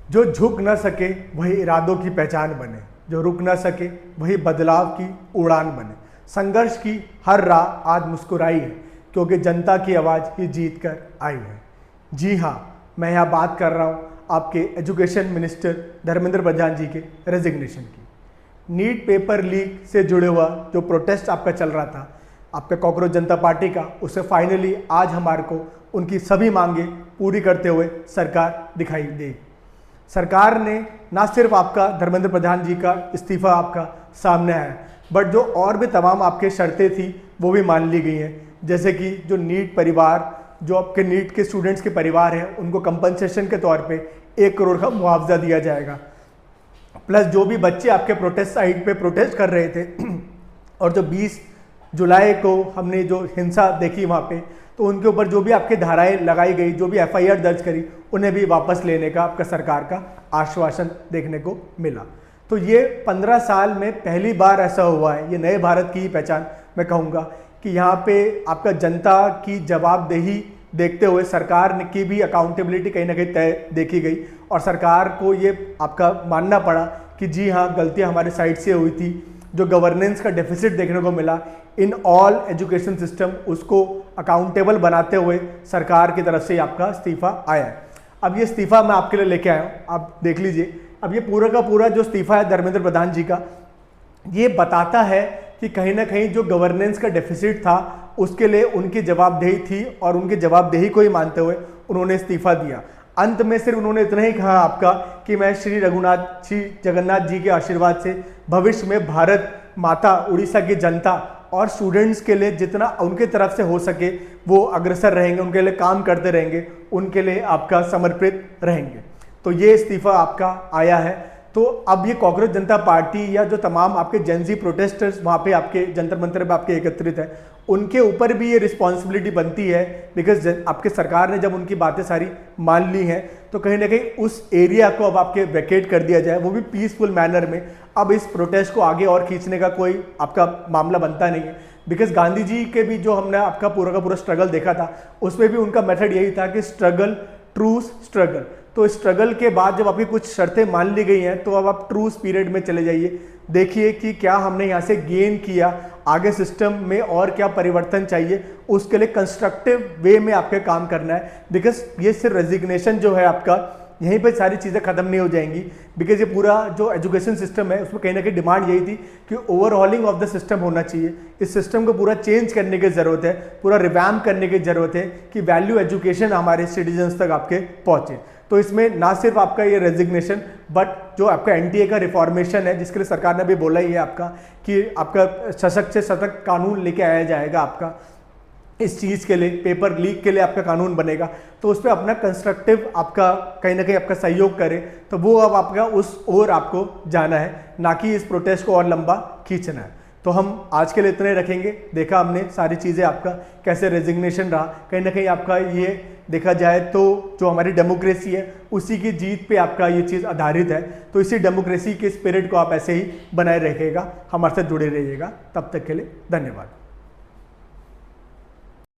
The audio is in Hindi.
जो झुक न सके वही इरादों की पहचान बने, जो रुक न सके वही बदलाव की उड़ान बने। संघर्ष की हर राह आज मुस्कुराई है, क्योंकि जनता की आवाज़ ही जीत कर आई है। जी हाँ, मैं यहाँ बात कर रहा हूँ आपके एजुकेशन मिनिस्टर धर्मेंद्र प्रधान जी के रेजिग्नेशन की। नीट पेपर लीक से जुड़े हुआ जो प्रोटेस्ट आपका चल रहा था, आपका कॉकरोच जनता पार्टी का, उसे फाइनली आज हमारे को उनकी सभी मांगे पूरी करते हुए सरकार दिखाई दी। सरकार ने ना सिर्फ आपका धर्मेंद्र प्रधान जी का इस्तीफा आपका सामने आया, बट जो और भी तमाम आपके शर्तें थी वो भी मान ली गई हैं। जैसे कि जो नीट परिवार, जो आपके नीट के स्टूडेंट्स के परिवार हैं, उनको कंपनसेशन के तौर पे 1 करोड़ का मुआवजा दिया जाएगा। प्लस जो भी बच्चे आपके प्रोटेस्ट साइट पे प्रोटेस्ट कर रहे थे और जो 20 जुलाई को हमने जो हिंसा देखी वहाँ पे, तो उनके ऊपर जो भी आपके धाराएं लगाई गई, जो भी FIR दर्ज करी, उन्हें भी वापस लेने का आपका सरकार का आश्वासन देखने को मिला। तो ये 15 साल में पहली बार ऐसा हुआ है। ये नए भारत की ही पहचान मैं कहूँगा कि यहाँ पे आपका जनता की जवाबदेही देखते हुए सरकार की भी अकाउंटेबिलिटी कहीं ना कहीं तय देखी गई और सरकार को ये आपका मानना पड़ा कि जी हाँ, गलतियाँ हमारे साइड से हुई थी। जो गवर्नेंस का डेफिसिट देखने को मिला इन ऑल एजुकेशन सिस्टम, उसको अकाउंटेबल बनाते हुए सरकार की तरफ से आपका इस्तीफा आया है। अब ये इस्तीफा मैं आपके लिए लेके आया हूँ, आप देख लीजिए। अब ये पूरा का पूरा जो इस्तीफा है धर्मेंद्र प्रधान जी का, ये बताता है कि कहीं ना कहीं जो गवर्नेंस का डेफिसिट था उसके लिए उनकी जवाबदेही थी और उनकी जवाबदेही को ही मानते हुए उन्होंने इस्तीफा दिया। अंत में सिर्फ उन्होंने इतना ही कहा आपका कि मैं श्री जगन्नाथ जी के आशीर्वाद से भविष्य में भारत माता, उड़ीसा की जनता और स्टूडेंट्स के लिए जितना उनके तरफ से हो सके वो अग्रसर रहेंगे, उनके लिए काम करते रहेंगे, उनके लिए आपका समर्पित रहेंगे। तो ये इस्तीफा आपका आया है। तो अब ये कॉकरोच जनता पार्टी या जो तमाम आपके जेनजी प्रोटेस्टर्स वहाँ पे आपके जंतर मंतर पे आपके एकत्रित है, उनके ऊपर भी ये रिस्पॉन्सिबिलिटी बनती है। बिकॉज आपके सरकार ने जब उनकी बातें सारी मान ली हैं, तो कहीं ना कहीं उस एरिया को अब आपके वैकेट कर दिया जाए, वो भी पीसफुल मैनर में। अब इस प्रोटेस्ट को आगे और खींचने का कोई आपका मामला बनता नहीं है। बिकॉज गांधी जी के भी जो हमने आपका पूरा का पूरा स्ट्रगल देखा था, उसमें भी उनका मेथड यही था कि स्ट्रगल ट्रूस स्ट्रगल। तो स्ट्रगल के बाद जब आपकी कुछ शर्तें मान ली गई हैं, तो अब आप ट्रूस पीरियड में चले जाइए, देखिए कि क्या हमने यहाँ से गेन किया, आगे सिस्टम में और क्या परिवर्तन चाहिए, उसके लिए कंस्ट्रक्टिव वे में आपके काम करना है। बिकॉज ये सिर्फ रेजिग्नेशन जो है आपका, यहीं पे सारी चीज़ें खत्म नहीं हो जाएंगी। बिकॉज ये पूरा जो एजुकेशन सिस्टम है उसमें कहीं ना कहीं डिमांड यही थी कि ओवरहॉलिंग ऑफ द सिस्टम होना चाहिए। इस सिस्टम को पूरा चेंज करने की ज़रूरत है, पूरा रिवैम्प करने की ज़रूरत है कि वैल्यू एजुकेशन हमारे सिटीजन्स तक आपके पहुँचे। तो इसमें ना सिर्फ आपका ये रेजिग्नेशन, बट जो आपका NTA का रिफॉर्मेशन है, जिसके लिए सरकार ने भी बोला ही है आपका कि आपका सशक्त से सशक्त कानून लेके आया जाएगा आपका इस चीज़ के लिए, पेपर लीक के लिए आपका कानून बनेगा। तो उस पर अपना कंस्ट्रक्टिव आपका कहीं ना कहीं आपका सहयोग करे, तो वो अब आपका उस ओर आपको जाना है, ना कि इस प्रोटेस्ट को और लंबा खींचना है। तो हम आज के लिए इतने रखेंगे। देखा हमने सारी चीज़ें आपका कैसे रेजिग्नेशन रहा, कहीं ना कहीं आपका ये देखा जाए तो जो हमारी डेमोक्रेसी है उसी की जीत पे आपका ये चीज़ आधारित है। तो इसी डेमोक्रेसी के स्पिरिट को आप ऐसे ही बनाए रखिएगा, हमारे साथ जुड़े रहिएगा। तब तक के लिए धन्यवाद।